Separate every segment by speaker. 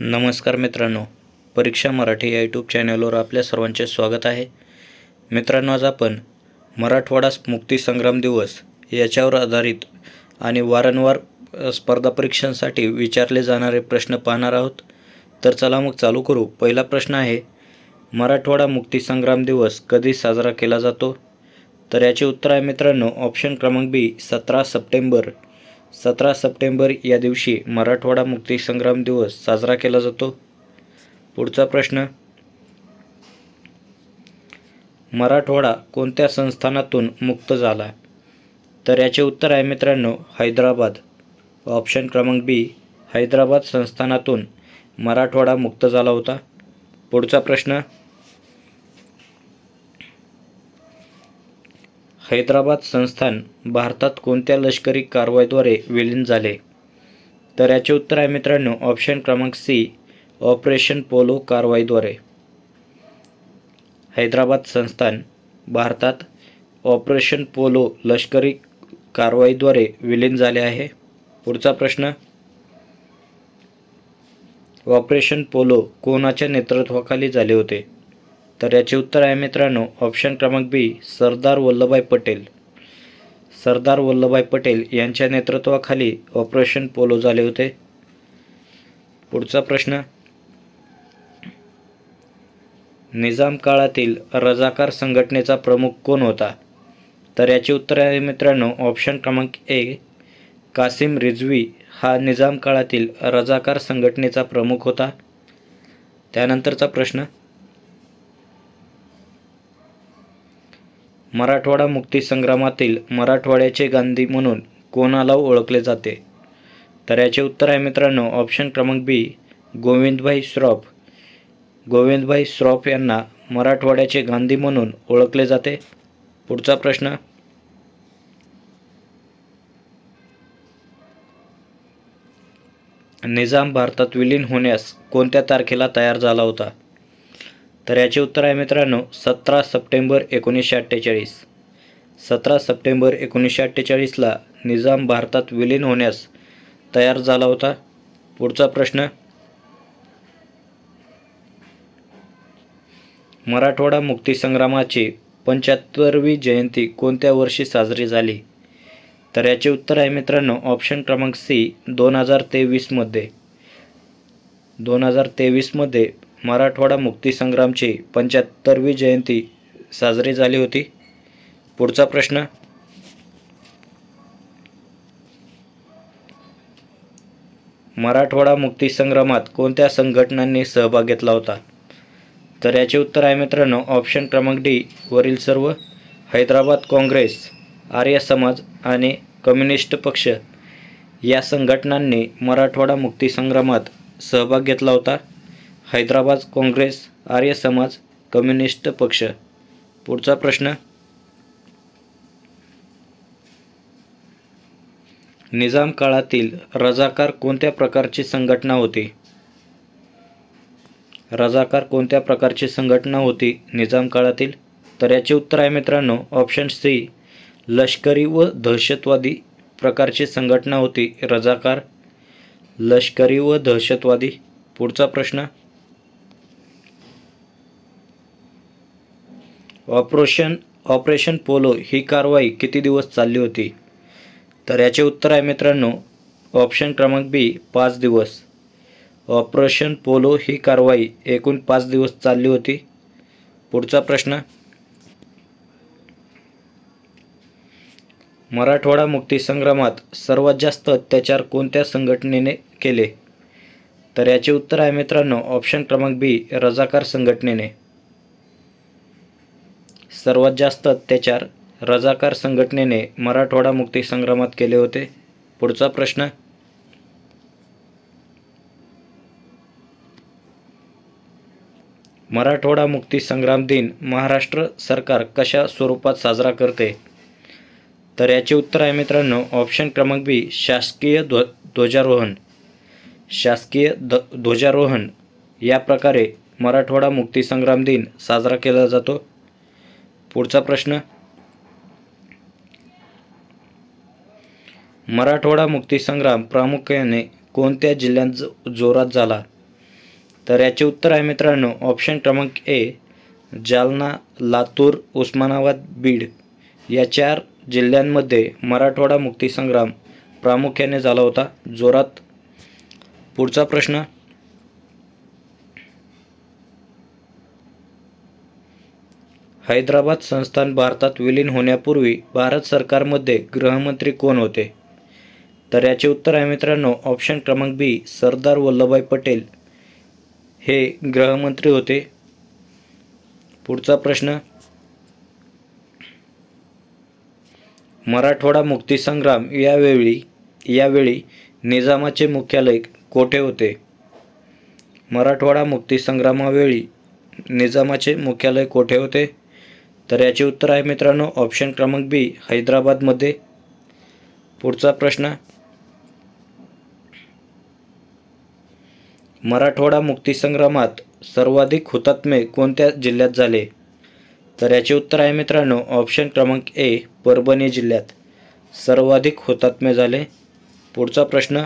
Speaker 1: नमस्कार मित्रांनो, परीक्षा मराठी या यूट्यूब चॅनलवर आपल्या सर्वांचे स्वागत आहे. मित्रांनो, आज आपण मराठवाडा मुक्तीसंग्राम दिवस याच्यावर आधारित आणि वारंवार स्पर्धा परीक्षांसाठी विचारले जाणारे प्रश्न पाहणार आहोत. तर चला मग चालू करू. पहिला प्रश्न आहे, मराठवाडा मुक्तीसंग्राम दिवस कधी साजरा केला जातो? तर याचे उत्तर आहे मित्रांनो ऑप्शन क्रमांक बी 17 सप्टेंबर. 17 सप्टेंबर या दिवशी मराठवाडा मुक्तीसंग्राम दिवस साजरा केला जातो. पुढचा प्रश्न, मराठवाडा कोणत्या संस्थानातून मुक्त झाला? तर याचे उत्तर आहे मित्रांनो हैदराबाद. ऑप्शन क्रमांक बी, हैदराबाद संस्थानातून मराठवाडा मुक्त झाला होता. पुढचा प्रश्न, हैदराबाद संस्थान भारतात कोणत्या लष्करी कारवाईद्वारे विलीन झाले? तर याचे उत्तर आहे मित्रांनो ऑप्शन क्रमांक सी, ऑपरेशन पोलो कारवाईद्वारे. हैदराबाद संस्थान भारतात ऑपरेशन पोलो लष्करी कारवाईद्वारे विलीन झाले आहे. पुढचा प्रश्न, ऑपरेशन पोलो कोणाच्या नेतृत्वाखाली झाले होते? तर याचे उत्तर आहे मित्रांनो ऑप्शन क्रमांक बी, सरदार वल्लभभाई पटेल. सरदार वल्लभभाई पटेल यांच्या नेतृत्वाखाली ऑपरेशन पोलो झाले होते. पुढचा प्रश्न, निजाम काळातील रजाकार संघटनेचा प्रमुख कोण होता? तर याचे उत्तर आहे मित्रांनो ऑप्शन क्रमांक ए, कासिम रिझवी हा निजाम काळातील रजाकार संघटनेचा प्रमुख होता. त्यानंतरचा प्रश्न, मराठवाडा मुक्तीसंग्रामातील मराठवाड्याचे गांधी म्हणून कोणाला ओळखले जाते? तर याचे उत्तर आहे मित्रांनो ऑप्शन क्रमांक बी, गोविंदभाई श्रॉफ. गोविंदभाई श्रॉफ यांना मराठवाड्याचे गांधी म्हणून ओळखले जाते. पुढचा प्रश्न, निजाम भारतात विलीन होण्यास कोणत्या तारखेला तयार झाला होता? तर याचे उत्तर आहे मित्रांनो 17 सप्टेंबर 1948. 17 सप्टेंबर 1948ला निजाम भारतात विलीन होण्यास तयार झाला होता. पुढचा प्रश्न, मराठवाडा मुक्तीसंग्रामाची 75वी जयंती कोणत्या वर्षी साजरी झाली? तर याचे उत्तर आहे मित्रांनो ऑप्शन क्रमांक सी, 2023 मध्ये. 2023 मध्ये मराठवाडा मुक्तीसंग्रामची 75वी जयंती साजरी झाली होती. पुढचा प्रश्न, मराठवाडा मुक्तीसंग्रामात कोणत्या संघटनांनी सहभाग घेतला होता? तर याचे उत्तर आहे मित्रांनो ऑप्शन क्रमांक डी, वरील सर्व. हैदराबाद काँग्रेस, आर्य समाज आणि कम्युनिस्ट पक्ष या संघटनांनी मराठवाडा मुक्तीसंग्रामात सहभाग घेतला होता. हैदराबाद काँग्रेस, आर्य समाज, कम्युनिस्ट पक्ष. पुढचा प्रश्न, निजाम काळातील रजाकार कोणत्या प्रकारची संघटना होती? रजाकार कोणत्या प्रकारची संघटना होती निजाम काळातील? तर याचे उत्तर आहे मित्रांनो ऑप्शन सी, लष्करी व दहशतवादी प्रकारची संघटना होती रजाकार. लष्करी व दहशतवादी. पुढचा प्रश्न, ऑपरेशन पोलो ही कारवाई किती दिवस चालली होती? तर याचे उत्तर आहे मित्रांनो ऑप्शन क्रमांक बी, 5 दिवस. ऑपरेशन पोलो ही कारवाई एकूण 5 दिवस चालली होती. पुढचा प्रश्न, मराठवाडा मुक्तीसंग्रामात सर्वात जास्त अत्याचार कोणत्या संघटनेने केले? तर याचे उत्तर आहे मित्रांनो ऑप्शन क्रमांक बी, रजाकार संघटनेने. सर्वात जास्त अत्याचार रजाकार संघटनेने मराठवाडा मुक्तीसंग्रामात केले होते. पुढचा प्रश्न, मराठवाडा मुक्तीसंग्राम दिन महाराष्ट्र सरकार कशा स्वरूपात साजरा करते? तर याचे उत्तर आहे मित्रांनो ऑप्शन क्रमांक बी, शासकीय ध्वजारोहण. शासकीय ध्वजारोहण या प्रकारे मराठवाडा मुक्तीसंग्राम दिन साजरा केला जातो. पुढचा प्रश्न, मराठवाडा मुक्तीसंग्राम प्रामुख्याने कोणत्या जिल्ह्यात जोरात झाला? तर याचे उत्तर आहे मित्रांनो ऑप्शन क्रमांक ए जालना, लातूर, उस्मानाबाद, बीड या 4 जिल्ह्यांमध्ये मराठवाडा मुक्तीसंग्राम प्रामुख्याने झाला होता जोरात. पुढचा प्रश्न, हैदराबाद संस्थान भारतात विलीन होण्यापूर्वी भारत सरकारमध्ये गृहमंत्री कोण होते? तर याचे उत्तर आहे मित्रांनो ऑप्शन क्रमांक बी सरदार वल्लभभाई पटेल हे गृहमंत्री होते. पुढचा प्रश्न, मराठवाडा मुक्तीसंग्राम यावेळी निजामाचे मुख्यालय कोठे होते? मराठवाडा मुक्तीसंग्रामावेळी निजामाचे मुख्यालय कोठे होते? तर याचे उत्तर आहे मित्रांनो ऑप्शन क्रमांक बी हैदराबादमध्ये. पुढचा प्रश्न, मराठवाडा मुक्तीसंग्रामात सर्वाधिक हुतात्मे कोणत्या जिल्ह्यात झाले? तर याचे उत्तर आहे मित्रांनो ऑप्शन क्रमांक ए परभणी जिल्ह्यात सर्वाधिक हुतात्मे झाले. पुढचा प्रश्न,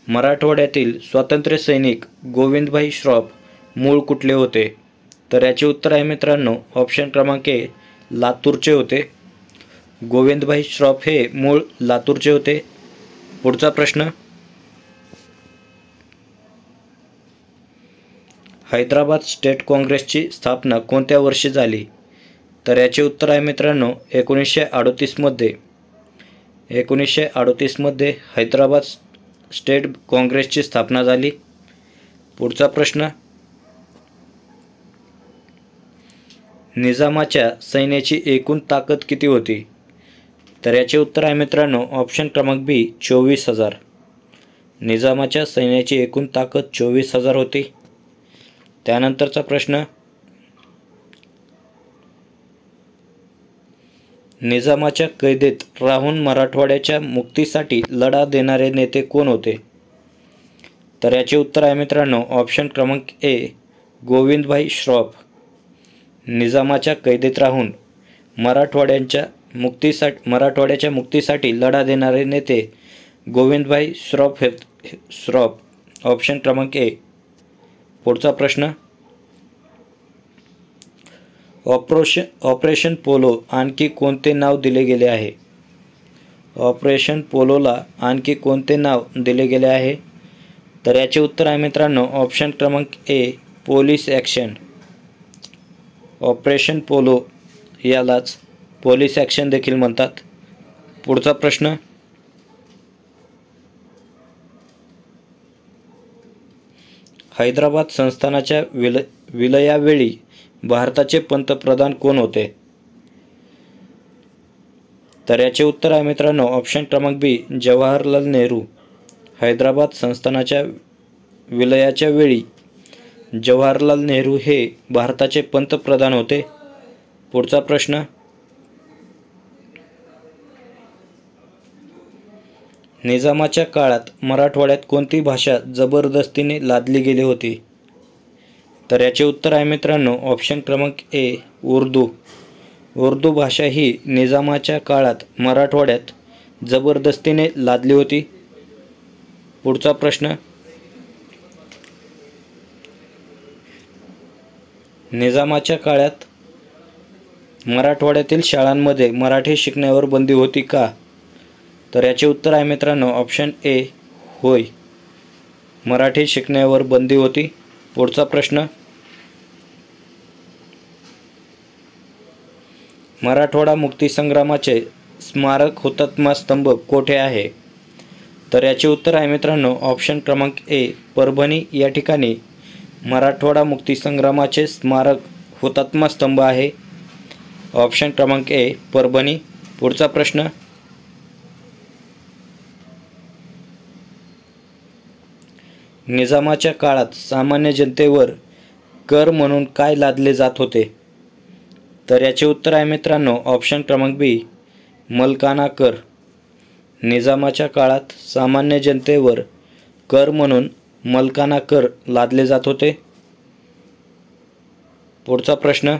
Speaker 1: मराठवाड्यातील स्वातंत्र्य सैनिक गोविंदभाई श्रॉफ मूळ कुठले होते? तर याचे उत्तर आहे मित्रांनो ऑप्शन क्रमांक ए लातूरचे होते. गोविंदभाई श्रॉफ हे मूळ लातूरचे होते. पुढचा प्रश्न, हैदराबाद स्टेट काँग्रेसची स्थापना कोणत्या वर्षी झाली? तर याचे उत्तर आहे मित्रांनो 1938मध्ये. 1938मध्ये हैदराबाद स्टेट काँग्रेसची स्थापना झाली. पुढचा प्रश्न, निजामाच्या सैन्याची एकूण ताकद किती होती? तर याचे उत्तर आहे मित्रांनो ऑप्शन क्रमांक बी 24,000. निजामाच्या सैन्याची एकूण ताकद 24,000 होती. त्यानंतरचा प्रश्न, निजामाच्या कैदेत राहून मराठवाड्याच्या मुक्तीसाठी लढा देणारे नेते कोण होते? तर याचे उत्तर आहे मित्रांनो ऑप्शन क्रमांक ए गोविंदभाई श्रॉफ. निजामाच्या कैदेत राहून मराठवाड्याच्या मुक्तीसाठी लढा देणारे नेते गोविंदभाई श्रॉफ ऑप्शन क्रमांक ए. पुढचा प्रश्न, ऑपरेशन पोलो आणखी कोणते नाव दिले गेले आहे? ऑपरेशन पोलोला आणखी कोणते नाव दिले गेले आहे? तर याचे उत्तर आहे मित्रांनो ऑप्शन क्रमांक ए पोलीस ॲक्शन. ऑपरेशन पोलो यालाच पोलीस ॲक्शन देखील म्हणतात. पुढचा प्रश्न, हैदराबाद संस्थानाच्या विलयावेळी भारताचे पंतप्रधान कोण होते? तर याचे उत्तर आहे मित्रांनो ऑप्शन क्रमांक बी जवाहरलाल नेहरू. हैदराबाद संस्थानाच्या विलयाच्या वेळी जवाहरलाल नेहरू हे भारताचे पंतप्रधान होते. पुढचा प्रश्न, निजामाच्या काळात मराठवाड्यात कोणती भाषा जबरदस्तीने लादली गेली होती? तर याचे उत्तर आहे मित्रांनो ऑप्शन क्रमांक ए उर्दू. उर्दू भाषा ही निजामाच्या काळात मराठवाड्यात जबरदस्तीने लादली होती. पुढचा प्रश्न, निजामाच्या काळात मराठवाड्यातील शाळांमध्ये मराठी शिकण्यावर बंदी होती का? तर याचे उत्तर आहे मित्रांनो ऑप्शन ए होय, मराठी शिकण्यावर बंदी होती. पुढचा प्रश्न, मराठवाडा मुक्तीसंग्रामाचे स्मारक हुतात्मा स्तंभ कोठे आहे? तर याचे उत्तर आहे मित्रांनो ऑप्शन क्रमांक ए परभणी या ठिकाणी मराठवाडा मुक्तीसंग्रामाचे स्मारक हुतात्मा स्तंभ आहे. ऑप्शन क्रमांक ए परभणी. पुढचा प्रश्न, निजामाच्या काळात सामान्य जनतेवर कर म्हणून काय लादले जात होते? तर याचे उत्तर आहे मित्रांनो ऑप्शन क्रमांक बी मलकाना कर. निजामाच्या काळात सामान्य जनतेवर कर म्हणून मलकाना कर लादले जात होते. पुढचा प्रश्न,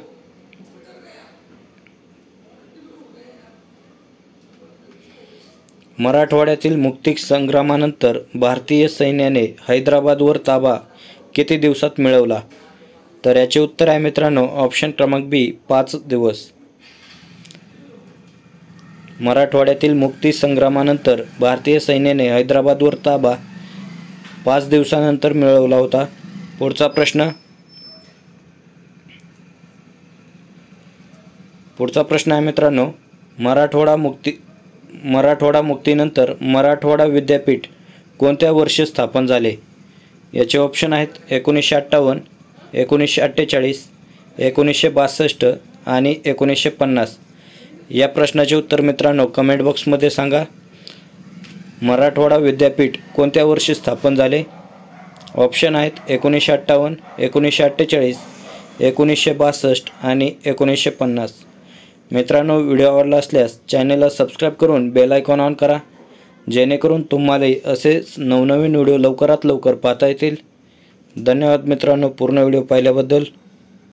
Speaker 1: मराठवाड्यातील मुक्ती संग्रामानंतर भारतीय सैन्याने हैदराबादवर ताबा किती दिवसात मिळवला? तर याचे उत्तर आहे मित्रांनो ऑप्शन क्रमांक बी 5 दिवस. मराठवाड्यातील मुक्ती संग्रामानंतर भारतीय सैन्याने हैदराबादवर ताबा 5 दिवसानंतर मिळवला होता. पुढचा प्रश्न आहे मित्रांनो, मराठवाडा मुक्तीनंतर मराठवाडा विद्यापीठ कोणत्या वर्षी स्थापन झाले? याचे ऑप्शन आहेत 1958, 1948, 1962 आणि 1950. या प्रश्नाचे उत्तर मित्रांनो कमेंट बॉक्समध्ये सांगा. मराठवाडा विद्यापीठ कोणत्या वर्षी स्थापन झाले? ऑप्शन आहेत 1958, 1948, 1962 आणि 1950. मित्रांनो, व्हिडिओ आवडला असल्यास चॅनलला सबस्क्राईब करून बेल आयकॉन ऑन करा, जेणेकरून तुम्हाला असेच नवनवीन व्हिडिओ लवकरात लवकर पाहता येतील. धन्यवाद मित्रांनो, पूर्ण व्हिडिओ पाहिल्याबद्दल.